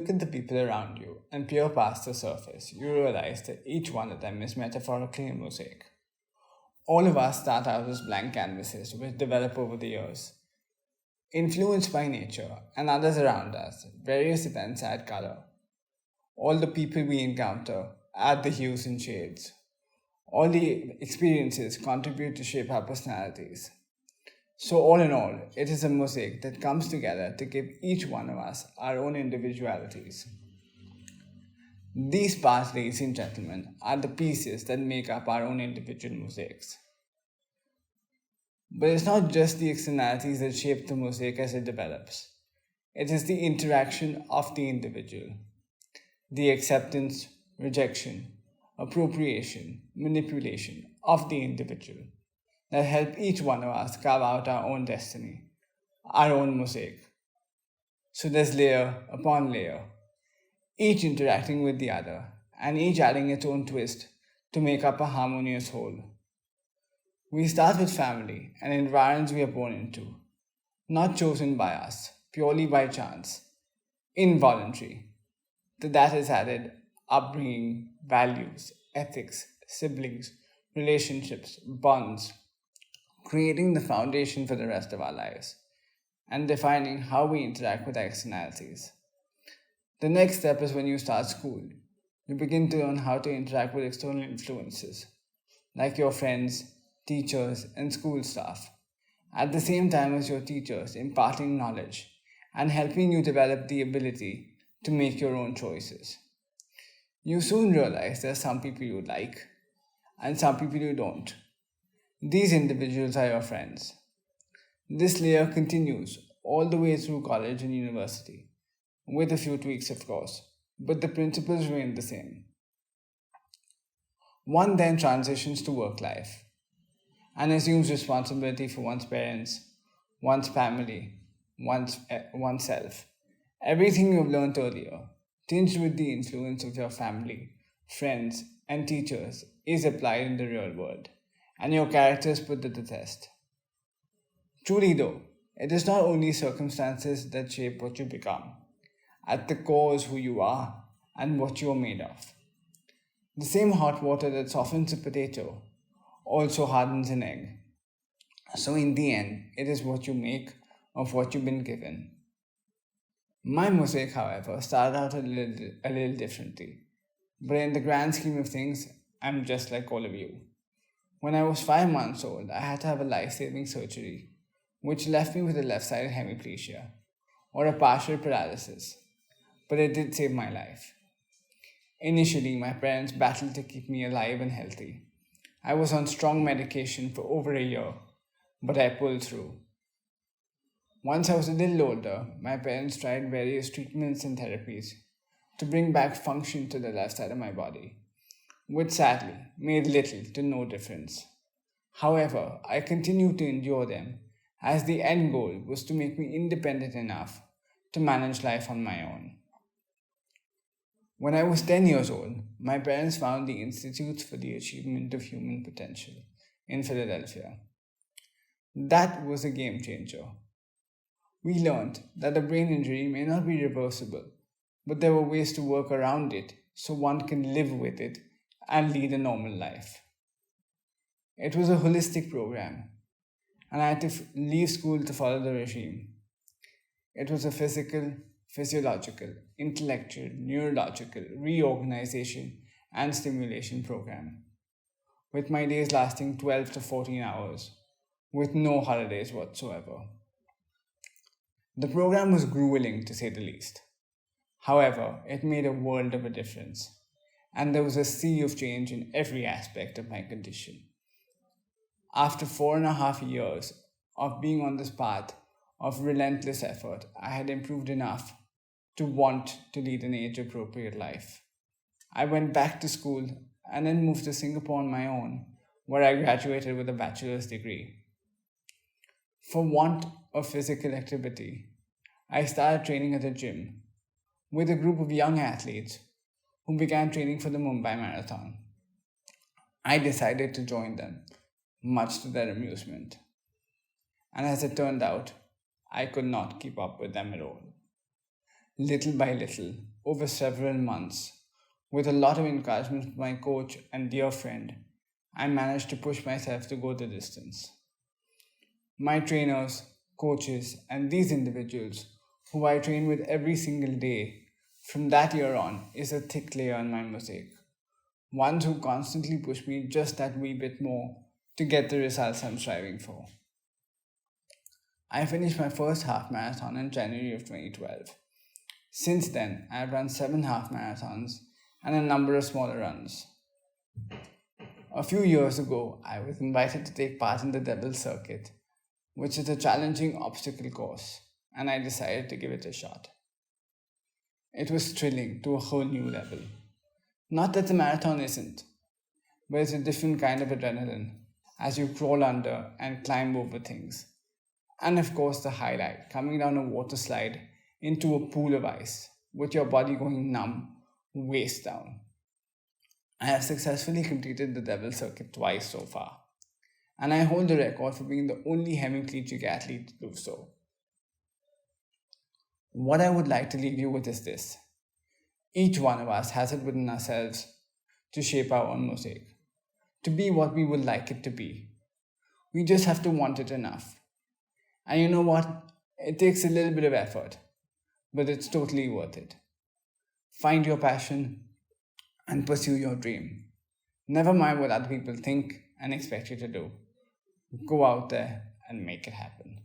look at the people around you and peer past the surface, you realize that each one of them is metaphorically a mosaic. All of us start out as blank canvases which develop over the years. Influenced by nature and others around us, various events add color. All the people we encounter add the hues and shades. All the experiences contribute to shape our personalities. So, all in all, it is a mosaic that comes together to give each one of us our own individualities. These parts, ladies and gentlemen, are the pieces that make up our own individual mosaics. But it's not just the externalities that shape the mosaic as it develops, it is the interaction of the individual, the acceptance, rejection, appropriation, manipulation of the individual that help each one of us carve out our own destiny, our own mosaic. So there's layer upon layer, each interacting with the other, and each adding its own twist to make up a harmonious whole. We start with family and environs we are born into, not chosen by us, purely by chance, involuntary. To that is added upbringing, values, ethics, siblings, relationships, bonds, creating the foundation for the rest of our lives, and defining how we interact with externalities. The next step is when you start school. You begin to learn how to interact with external influences, like your friends, teachers, and school staff, at the same time as your teachers imparting knowledge and helping you develop the ability to make your own choices. You soon realize there are some people you like and some people you don't. These individuals are your friends. This layer continues all the way through college and university, with a few tweaks, of course, but the principles remain the same. One then transitions to work life and assumes responsibility for one's parents, one's family, oneself. Everything you've learned earlier, tinged with the influence of your family, friends, and teachers, is applied in the real world, and your character is put to the test. Truly, though, it is not only circumstances that shape what you become. At the core is who you are and what you are made of. The same hot water that softens a potato also hardens an egg. So, in the end, it is what you make of what you've been given. My mosaic, however, started out a little differently. But in the grand scheme of things, I'm just like all of you. When I was 5 months old, I had to have a life saving surgery, which left me with a left sided hemiplegia, or a partial paralysis. But it did save my life. Initially, my parents battled to keep me alive and healthy. I was on strong medication for over a year, but I pulled through. Once I was a little older, my parents tried various treatments and therapies to bring back function to the left side of my body, which sadly made little to no difference. However, I continued to endure them as the end goal was to make me independent enough to manage life on my own. When I was 10 years old, my parents found the Institutes for the Achievement of Human Potential in Philadelphia. That was a game changer. We learned that a brain injury may not be reversible, but there were ways to work around it so one can live with it and lead a normal life. It was a holistic program, and I had to leave school to follow the regime. It was a physical, physiological, intellectual, neurological reorganization and stimulation program, with my days lasting 12 to 14 hours, with no holidays whatsoever. The program was grueling to say the least. However, it made a world of a difference, and there was a sea of change in every aspect of my condition. After 4.5 years of being on this path of relentless effort, I had improved enough to want to lead an age appropriate life. I went back to school and then moved to Singapore on my own, where I graduated with a bachelor's degree. For want of physical activity, I started training at a gym with a group of young athletes who began training for the Mumbai Marathon. I decided to join them, much to their amusement. And as it turned out, I could not keep up with them at all. Little by little, over several months. With a lot of encouragement from my coach and dear friend, I managed to push myself to go the distance. My trainers, coaches, and these individuals who I train with every single day from that year on is a thick layer on my mosaic. Ones who constantly push me just that wee bit more to get the results I'm striving for. I finished my first half marathon in January of 2012. Since then, I have run 7 half marathons and a number of smaller runs. A few years ago, I was invited to take part in the Devil Circuit, which is a challenging obstacle course, and I decided to give it a shot. It was thrilling to a whole new level. Not that the marathon isn't, but it's a different kind of adrenaline as you crawl under and climb over things. And of course, the highlight coming down a water slide into a pool of ice with your body going numb, waist down. I have successfully completed the Devil Circuit twice so far, and I hold the record for being the only hemiplegic athlete to do so. What I would like to leave you with is this: each one of us has it within ourselves to shape our own mosaic, to be what we would like it to be. We just have to want it enough. And you know what? It takes a little bit of effort, but it's totally worth it. Find your passion and pursue your dream. Never mind what other people think and expect you to do. Go out there and make it happen.